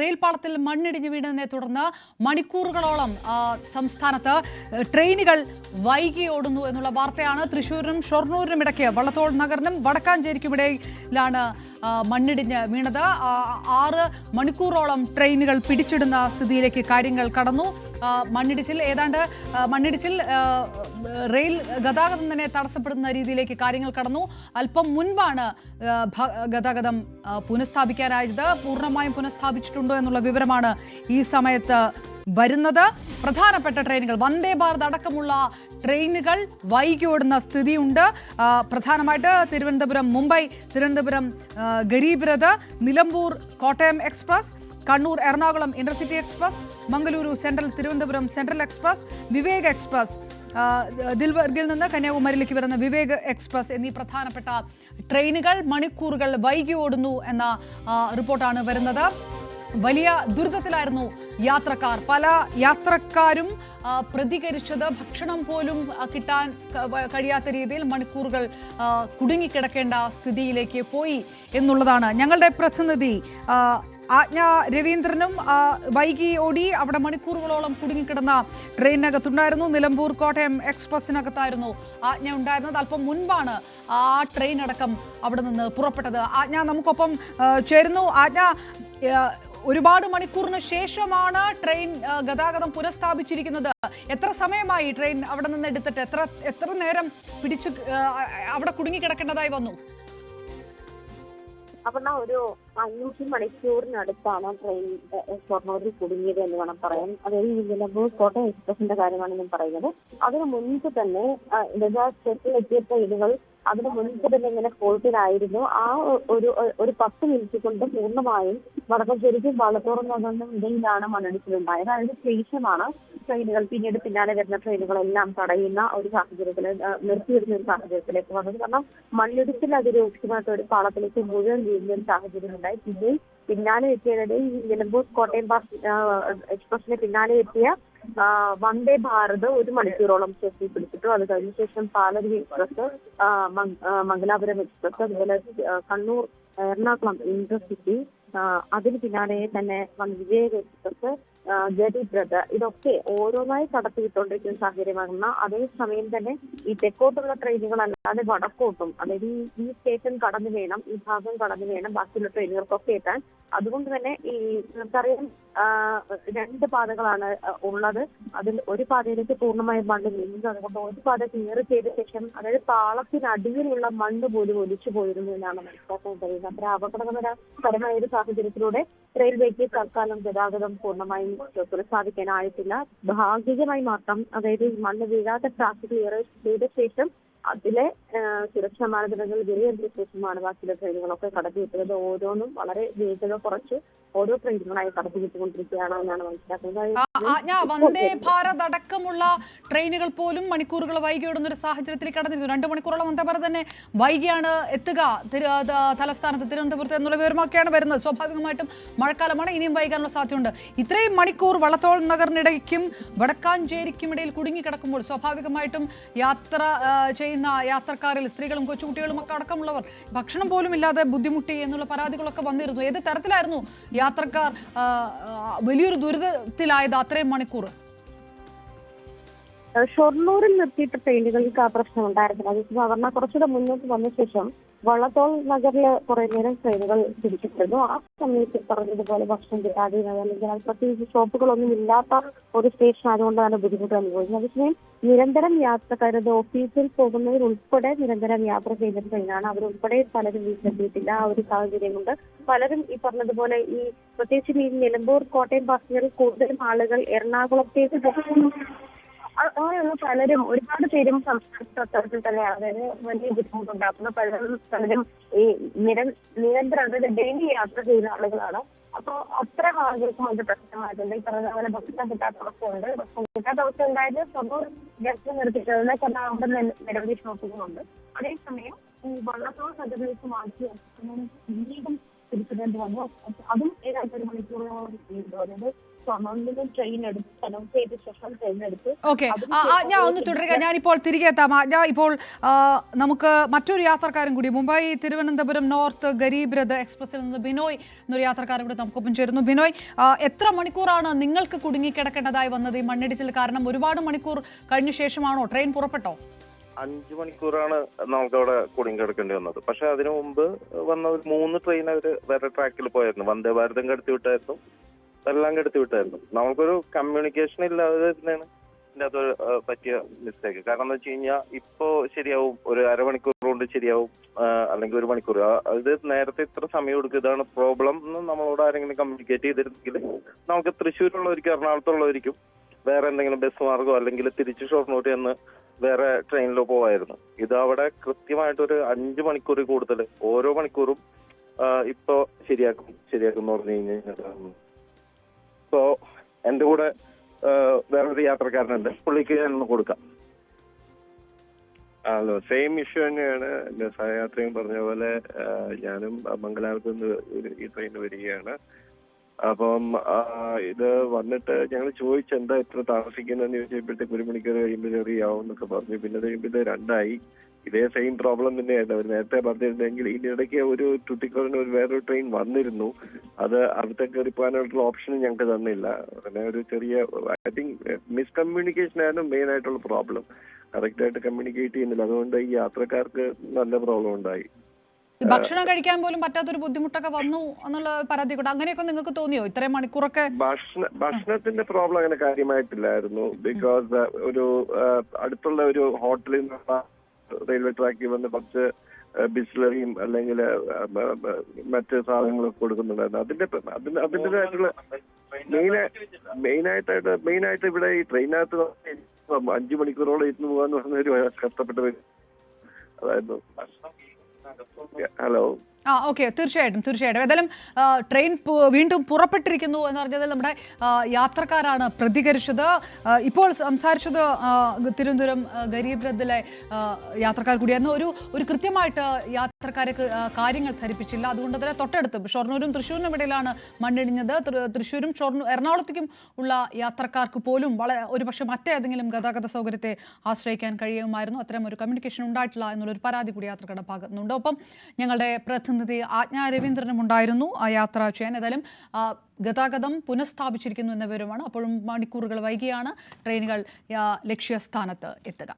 റെയിൽപാളത്തിൽ മണ്ണിടിഞ്ഞ് വീണതിനെ തുടർന്ന് മണിക്കൂറുകളോളം സംസ്ഥാനത്ത് ട്രെയിനുകൾ വൈകി ഓടുന്നു എന്നുള്ള വാർത്തയാണ്. തൃശ്ശൂരിനും ഷൊർണൂരിനും ഇടയ്ക്ക് വള്ളത്തോൾ നഗറിനും വടക്കാഞ്ചേരിക്കുമിടയിലാണ് മണ്ണിടിഞ്ഞ് വീണത്. 6 മണിക്കൂറോളം ട്രെയിനുകൾ പിടിച്ചിടുന്ന സ്ഥിതിയിലേക്ക് കാര്യങ്ങൾ കടന്നു. മണ്ണിടിച്ചിൽ റെയിൽ ഗതാഗതം തന്നെ തടസ്സപ്പെടുന്ന രീതിയിലേക്ക് കാര്യങ്ങൾ കടന്നു. അല്പം മുൻപാണ് ഗതാഗതം പുനഃസ്ഥാപിക്കാനായത്. പൂർണ്ണമായും പുനഃസ്ഥാപിച്ചിട്ടുണ്ടോ എന്നുള്ള വിവരമാണ് ഈ സമയത്ത് വരുന്നത്. പ്രധാനപ്പെട്ട ട്രെയിനുകൾ, വന്ദേ ഭാരത് അടക്കമുള്ള ട്രെയിനുകൾ വൈകി ഓടുന്ന സ്ഥിതിയുണ്ട്. പ്രധാനമായിട്ട് Thiruvananthapuram Mumbai, Thiruvananthapuram Garib Rath, Nilambur Kottayam express, Kannur Ernakulam intercity express, Mangaluru central Thiruvananthapuram central express, Vivek express, ദിൽവർഗിൽ നിന്ന് കന്യാകുമാരിയിലേക്ക് വരുന്ന വിവേക് എക്സ്പ്രസ് എന്നീ പ്രധാനപ്പെട്ട ട്രെയിനുകൾ മണിക്കൂറുകൾ വൈകി ഓടുന്നു എന്ന റിപ്പോർട്ടാണ് വരുന്നത്. വലിയ ദുരിതത്തിലായിരുന്നു യാത്രക്കാർ. പല യാത്രക്കാരും പ്രതികരിച്ചത് ഭക്ഷണം പോലും കിട്ടാൻ കഴിയാത്ത രീതിയിൽ മണിക്കൂറുകൾ കുടുങ്ങിക്കിടക്കേണ്ട സ്ഥിതിയിലേക്ക് പോയി എന്നുള്ളതാണ്. ഞങ്ങളുടെ പ്രതിനിധി ആജ്ഞ രവീന്ദ്രനും വൈകി ഓടി അവിടെ മണിക്കൂറുകളോളം കുടുങ്ങിക്കിടന്ന ട്രെയിനകത്തുണ്ടായിരുന്നു. നിലമ്പൂർ കോട്ടയം എക്സ്പ്രസിനകത്തായിരുന്നു ആജ്ഞ ഉണ്ടായിരുന്നത്. അല്പം മുൻപാണ് ആ ട്രെയിൻ അടക്കം അവിടെ നിന്ന് പുറപ്പെട്ടത്. ആജ്ഞ നമുക്കൊപ്പം ചേരുന്നു. ആജ്ഞ, ഒരുപാട് മണിക്കൂറിന് ശേഷമാണ് ട്രെയിൻ ഗതാഗതം പുനഃസ്ഥാപിച്ചിരിക്കുന്നത്. എത്ര സമയമായി ട്രെയിൻ അവിടെ നിന്ന് എടുത്തിട്ട്? എത്ര നേരം പിടിച്ചു അവിടെ കുടുങ്ങിക്കിടക്കേണ്ടതായി വന്നു? അപർണ, ഒരു 5 മണിക്കൂറിനടുത്താണ് ട്രെയിൻ ഷൊർണൂരിൽ കുടുങ്ങിയത് എന്ന് വേണം പറയാൻ. അതായത് നിലമ്പൂർ കോട്ടയം എക്സ്പ്രസിന്റെ കാര്യമാണ് ഞാൻ പറയുന്നത്. അതിനു മുൻപ് തന്നെ സ്റ്റേഷനിൽ എത്തിയ ട്രെയിനുകൾ അതിന് മുൻപ് തന്നെ ഇങ്ങനെ ഫോൾട്ടിലായിരുന്നു. ആ ഒരു 10 മിനിറ്റ് കൊണ്ട് പൂർണ്ണമായും വടക്കാഞ്ചേരിക്കും വള്ളത്തോൾ നഗറിനും ഇടയിലാണ് മണ്ണിടിച്ചിലുണ്ടായത്. അതിന് ശേഷമാണ് ട്രെയിനുകൾ പിന്നാലെ വരുന്ന ട്രെയിനുകളെല്ലാം തടയുന്ന ഒരു സാഹചര്യത്തിൽ, നിർത്തിയിടുന്ന ഒരു സാഹചര്യത്തിലേക്ക് വന്നത്. കാരണം മണ്ണിടിച്ചിൽ അതിരൂക്ഷമായിട്ട് ഒരു പാളത്തിലേക്ക് മുഴുവൻ വീഴുന്ന ഒരു സാഹചര്യം ഉണ്ടായി. പിന്നാലെ എത്തിയത് ഈ നിലമ്പൂർ കോട്ടയം എക്സ്പ്രസിന് പിന്നാലെ എത്തിയ വന്ദേ ഭാരത് 1 മണിക്കൂറോളം സ്റ്റേഷനിൽ പിടിച്ചിട്ടു. അത് കഴിഞ്ഞ ശേഷം പാലരുവി എക്സ്പ്രസ്, മംഗലാപുരം എക്സ്പ്രസ്, അതുപോലെ കണ്ണൂർ എറണാകുളം ഇന്റർസിറ്റി, അതിന് പിന്നാലെ തന്നെ വിവേക് എക്സ്പ്രസ്, ഗരീബ് രഥ്, ഇതൊക്കെ ഓരോന്നായി കടത്തിവിട്ടുകൊണ്ടിരിക്കുന്ന സാഹചര്യമാകുന്ന അതേസമയം തന്നെ ഈ തെക്കോട്ടുള്ള ട്രെയിനുകൾ അല്ലാതെ വടക്കോട്ടും, അതായത് ഈ സ്റ്റേഷൻ കടന്നു വേണം, ഈ ഭാഗം കടന്നു വേണം ബാക്കിയുള്ള ട്രെയിനുകൾക്കൊക്കെ എത്താൻ. അതുകൊണ്ട് തന്നെ ഈ നമുക്കറിയാം 2 പാതകളാണ് ഉള്ളത്. അതിൽ ഒരു പാതയിലേക്ക് പൂർണ്ണമായും മണ്ണ് വീഴുന്നത്. അതുകൊണ്ട് ഒരു പാത ക്ലിയർ ചെയ്ത ശേഷം, അതായത് പാളത്തിനടിയിലുള്ള മണ്ണ് പോലും ഒലിച്ചു പോയിരുന്നു എന്നാണ് മനസ്സിലാക്കാൻ കഴിയുന്നത്. അത്ര അപകടകരമായ ഒരു സാഹചര്യത്തിലൂടെ റെയിൽവേക്ക് തൽക്കാലം ഗതാഗതം പൂർണ്ണമായും പുനഃസ്ഥാപിക്കാനായിട്ടില്ല. ഭാഗികമായി മാത്രം, അതായത് മണ്ണ് വീഴാത്ത ട്രാക്ക് ക്ലിയർ ചെയ്ത ശേഷം അതിലെ സുരക്ഷാ മാനദണ്ഡങ്ങൾ വിലയിരുത്തിയ ശേഷമാണ് ബാക്കിയുള്ള ട്രെയിനുകളൊക്കെ കടത്തിവിട്ടത്. ഓരോന്നും വളരെ വേഗത കുറച്ച് ഓരോ ട്രെയിനുകളായി കടത്തിവിട്ടുകൊണ്ടിരിക്കുകയാണ് എന്നാണ് മനസ്സിലാക്കുന്നത്. വന്ദേ ഭാരത് അടക്കമുള്ള ട്രെയിനുകൾ പോലും മണിക്കൂറുകൾ വൈകി ഓടുന്ന ഒരു സാഹചര്യത്തിലേക്ക് കടന്നിരുന്നു. 2 മണിക്കൂറോളം വന്ദേ ഭാരത് തന്നെ വൈകിയാണ് എത്തുക തലസ്ഥാനത്ത് തിരുവനന്തപുരത്ത് എന്നുള്ള വിവരമൊക്കെയാണ് വരുന്നത്. സ്വാഭാവികമായിട്ടും മഴക്കാലമാണ്, ഇനിയും വൈകാനുള്ള സാധ്യതയുണ്ട്. ഇത്രയും മണിക്കൂർ വള്ളത്തോൾ നഗറിനിടയ്ക്കും വടക്കാഞ്ചേരിക്കും ഇടയിൽ കുടുങ്ങിക്കിടക്കുമ്പോൾ സ്വാഭാവികമായിട്ടും യാത്ര ചെയ്യുന്ന യാത്രക്കാരിൽ സ്ത്രീകളും കൊച്ചുകുട്ടികളും ഒക്കെ അടക്കമുള്ളവർ ഭക്ഷണം പോലും ഇല്ലാതെ ബുദ്ധിമുട്ടി എന്നുള്ള പരാതികളൊക്കെ വന്നിരുന്നു. ഏത് തരത്തിലായിരുന്നു യാത്രക്കാർ വലിയൊരു ദുരിതത്തിലായത് അത്രയും മണിക്കൂർ? ഷൊർണൂരിൽ നിർത്തിയിട്ട് ട്രെയിനുകൾക്ക് ആ പ്രശ്നം ഉണ്ടായിരുന്നില്ല. അത് സാധാരണ കുറച്ചുകൂടെ മുന്നോട്ട് വന്ന ശേഷം വള്ളത്തോൾ നഗറിൽ കുറെ നേരം ട്രെയിനുകൾ പിടിച്ചിട്ടിരുന്നു. ആ സമയത്ത് പറഞ്ഞതുപോലെ ഭക്ഷണം കിട്ടാതെ, അല്ലെങ്കിൽ പ്രത്യേകിച്ച് ഷോപ്പുകളൊന്നും ഇല്ലാത്ത ഒരു സ്റ്റേഷൻ ആയതുകൊണ്ടാണ് ബുദ്ധിമുട്ട് അനുഭവിക്കുന്നത്. അതേസമയം നിരന്തരം യാത്രക്കാരത് ഓഫീസിൽ പോകുന്നവരുൾപ്പെടെ നിരന്തരം യാത്ര ചെയ്യുന്ന ട്രെയിനാണ്. അവരുൾപ്പെടെ പലരും വീട്ടിലെത്തിയിട്ടില്ല. ആ ഒരു സാഹചര്യം കൊണ്ട് പലരും ഈ പറഞ്ഞതുപോലെ ഈ പ്രത്യേകിച്ച് ഈ നിലമ്പൂർ കോട്ടയം പാസഞ്ചറിൽ കൂടുതലും ആളുകൾ എറണാകുളത്തേക്ക് അങ്ങനെയുള്ള പലരും, ഒരുപാട് പേരും സംസ്ഥാനത്തിൽ തന്നെയാണ്. അതായത് വലിയ ബുദ്ധിമുട്ടുണ്ടാക്കുന്ന പലരും ഈ നിരന്തരം, അതായത് ഡെയിലി യാത്ര ചെയ്യുന്ന ആളുകളാണ്. അപ്പൊ അത്ര ആളുകൾക്കും അത് പ്രശ്നമായിട്ടുണ്ട്. ഈ പറഞ്ഞ പോലെ ഭക്ഷണം കിട്ടാത്ത അവസ്ഥയുണ്ട്. ഭക്ഷണം കിട്ടാത്ത അവസ്ഥ ഉണ്ടായത് സ്വന്തം ജസ്റ്റ് നിർത്തിയിട്ടുണ്ട്. കാരണം അവിടെ നിരവധി ഷോപ്പുകളുണ്ട്. അതേസമയം ഈ വള്ളത്തോൾ നഗരത്തിലേക്ക് മാറ്റി വീണ്ടും തിരിച്ചിടേണ്ടി വന്നു. അതും ഏതാണ്ട് 1 മണിക്കൂറോളം ചെയ്തു. അതായത് ഷൊർണൂരിൽ ട്രെയിൻ എടുത്ത് അനൗൺസ് ചെയ്ത ശേഷം ട്രെയിൻ എടുത്ത്. ഓക്കെ, ഞാൻ ഒന്ന് തുടരുക. ഞാനിപ്പോൾ തിരികെ എത്താം. ഞാൻ ഇപ്പോൾ നമുക്ക് മറ്റൊരു യാത്രക്കാരൻ കൂടി മുംബൈ തിരുവനന്തപുരം നോർത്ത് ഗരീബ് രഥ് എക്സ്പ്രസിൽ നിന്ന് ബിനോയ് എന്നൊരു യാത്രക്കാരൻ കൂടി നമുക്കൊപ്പം ചേരുന്നു. ബിനോയ്, എത്ര മണിക്കൂറാണ് നിങ്ങൾക്ക് കുടുങ്ങിക്കിടക്കേണ്ടതായി വന്നത് ഈ മണ്ണിടിച്ചിൽ കാരണം? ഒരുപാട് മണിക്കൂർ കഴിഞ്ഞ ശേഷമാണോ ട്രെയിൻ പുറപ്പെട്ടോ? 5 മണിക്കൂറാണ് നമുക്ക് അവിടെ കുടുങ്ങിക്കിടക്കേണ്ടി വന്നത്. പക്ഷെ അതിനു മുമ്പ് വന്ന ഒരു 3 ട്രെയിൻ അവര് വേറെ ട്രാക്കിൽ പോയിരുന്നു. വന്ദേ ഭാരതം കടത്തി വിട്ടായിരുന്നു, എല്ലാം കടത്തി വിട്ടായിരുന്നു. നമുക്കൊരു കമ്മ്യൂണിക്കേഷൻ ഇല്ലാതെ തന്നെയാണ് ഇതിന്റെ അത് പറ്റിയ മിസ്റ്റേക്ക്. കാരണം എന്താ വെച്ച് കഴിഞ്ഞാൽ ഇപ്പോ ശരിയാവും, ഒരു അരമണിക്കൂർ കൊണ്ട് ശരിയാവും, അല്ലെങ്കിൽ 1 മണിക്കൂർ. അത് നേരത്തെ ഇത്ര സമയം എടുക്കും, ഇതാണ് പ്രോബ്ലം എന്ന് നമ്മളോട് ആരെങ്കിലും കമ്മ്യൂണിക്കേറ്റ് ചെയ്തിരുന്നെങ്കിൽ നമുക്ക് തൃശ്ശൂരുള്ളവർക്കും എറണാകുളത്തുള്ളവർക്കും വേറെ എന്തെങ്കിലും ബസ് മാർഗോ അല്ലെങ്കിൽ തിരിച്ച് ഷൊർണൂർ എന്ന് വേറെ ട്രെയിനിലോ പോവായിരുന്നു. ഇത് അവിടെ കൃത്യമായിട്ടൊരു 5 മണിക്കൂർ കൂടുതൽ ഓരോ മണിക്കൂറും ഇപ്പോ ശരിയാക്കും എന്ന് പറഞ്ഞു കഴിഞ്ഞാൽ. ഇപ്പോ എന്റെ കൂടെ വേറൊരു യാത്രക്കാരനുണ്ട്, പുള്ളിക്ക് ഞാനൊന്ന് കൊടുക്കാം. ഹലോ, സെയിം ഇഷ്യൂ തന്നെയാണ് എന്റെ സഹയാത്രികൻ പറഞ്ഞ പോലെ. ഞാനും മംഗലാപുരത്ത് നിന്ന് ഈ ട്രെയിൻ വരികയാണ്. അപ്പം ഇത് വന്നിട്ട് ഞങ്ങൾ ചോദിച്ചു എന്താ ഇത്ര താമസിക്കുന്നതെന്ന് ചോദിച്ചപ്പോഴത്തേക്ക് 1 മണിക്കൂർ കഴിയുമ്പോൾ ചെറിയാവും എന്നൊക്കെ പറഞ്ഞു. പിന്നെ കഴിയുമ്പോൾ ഇത് 2 ഇതേ സെയിം പ്രോബ്ലം തന്നെയായിരുന്നു അവർ നേരത്തെ പറഞ്ഞിരുന്നെങ്കിൽ. ഇതിനിടയ്ക്ക് ഒരു ടുട്ടിക്കോളിന് വേറൊരു ട്രെയിൻ വന്നിരുന്നു, അത് അവിടുത്തെ കയറി പോകാനായിട്ടുള്ള ഓപ്ഷനും ഞങ്ങൾക്ക് തന്നില്ല. പിന്നെ ഒരു ചെറിയ ഐ തിങ്ക് മിസ്കമ്മ്യൂണിക്കേഷൻ ആയിരുന്നു മെയിൻ ആയിട്ടുള്ള പ്രോബ്ലം. കറക്റ്റ് ആയിട്ട് കമ്മ്യൂണിക്കേറ്റ് ചെയ്യുന്നില്ല, അതുകൊണ്ട് ഈ യാത്രക്കാർക്ക് നല്ല പ്രോബ്ലം ഉണ്ടായി. ഭക്ഷണം കഴിക്കാൻ പോലും പറ്റാത്തൊരു ബുദ്ധിമുട്ടൊക്കെ വന്നു എന്നുള്ള പരാതി കൂടെ അങ്ങനെയൊക്കെ നിങ്ങൾക്ക് തോന്നിയോ ഇത്രയും മണിക്കൂറൊക്കെ? ഭക്ഷണത്തിന്റെ പ്രോബ്ലം അങ്ങനെ കാര്യമായിട്ടില്ലായിരുന്നു. ബിക്കോസ് ഒരു അടുത്തുള്ള ഒരു ഹോട്ടലിൽ നിന്ന് റെയിൽവേ ട്രാക്കിൽ വന്ന് കുറച്ച് ബിസ്ലറിയും അല്ലെങ്കിൽ മറ്റ് സാധനങ്ങളൊക്കെ കൊടുക്കുന്നുണ്ടായിരുന്നു. അതിൻ്റെതായിട്ടുള്ള മെയിനായിട്ട് ഇവിടെ ഈ ട്രെയിനകത്ത് 5 മണിക്കൂറോളം ഇരുന്ന് പോകാന്ന് പറഞ്ഞൊരു കഷ്ടപ്പെട്ട അതായിരുന്നു. ഹലോ. ഓക്കെ, തീർച്ചയായിട്ടും. ഏതായാലും ട്രെയിൻ വീണ്ടും പുറപ്പെട്ടിരിക്കുന്നു എന്ന് പറഞ്ഞതിൽ നമ്മുടെ യാത്രക്കാരാണ് പ്രതികരിച്ചത്. ഇപ്പോൾ സംസാരിച്ചത് തിരുവനന്തപുരം ഗരീബ് രഥിലെ യാത്രക്കാർ കൂടിയായിരുന്നു. ഒരു കൃത്യമായിട്ട് യാത്രക്കാരെ കാര്യങ്ങൾ ധരിപ്പിച്ചില്ല. അതുകൊണ്ട് തന്നെ തൊട്ടടുത്ത് ഷൊർണൂരും തൃശ്ശൂരിനും ഇടയിലാണ് മണ്ണിടിഞ്ഞത്. തൃശ്ശൂരും എറണാകുളത്തേക്കും ഉള്ള യാത്രക്കാർക്ക് പോലും ഒരുപക്ഷെ മറ്റേതെങ്കിലും ഗതാഗത സൗകര്യത്തെ ആശ്രയിക്കാൻ കഴിയുമായിരുന്നു. അത്തരം ഒരു കമ്മ്യൂണിക്കേഷൻ ഉണ്ടായിട്ടില്ല എന്നുള്ളൊരു പരാതി കൂടി യാത്രക്കാരുടെ ഭാഗത്തുനിന്നുണ്ട്. ഒപ്പം ഞങ്ങളുടെ പ്രതിനിധി ആജ്ഞ രവീന്ദ്രനും ഉണ്ടായിരുന്നു ആ യാത്ര ചെയ്യാൻ. ഏതായാലും ഗതാഗതം പുനഃസ്ഥാപിച്ചിരിക്കുന്നു എന്ന വിവരമാണ്. അപ്പോഴും മണിക്കൂറുകൾ വൈകിയാണ് ട്രെയിനുകൾ ലക്ഷ്യസ്ഥാനത്ത് എത്തുക.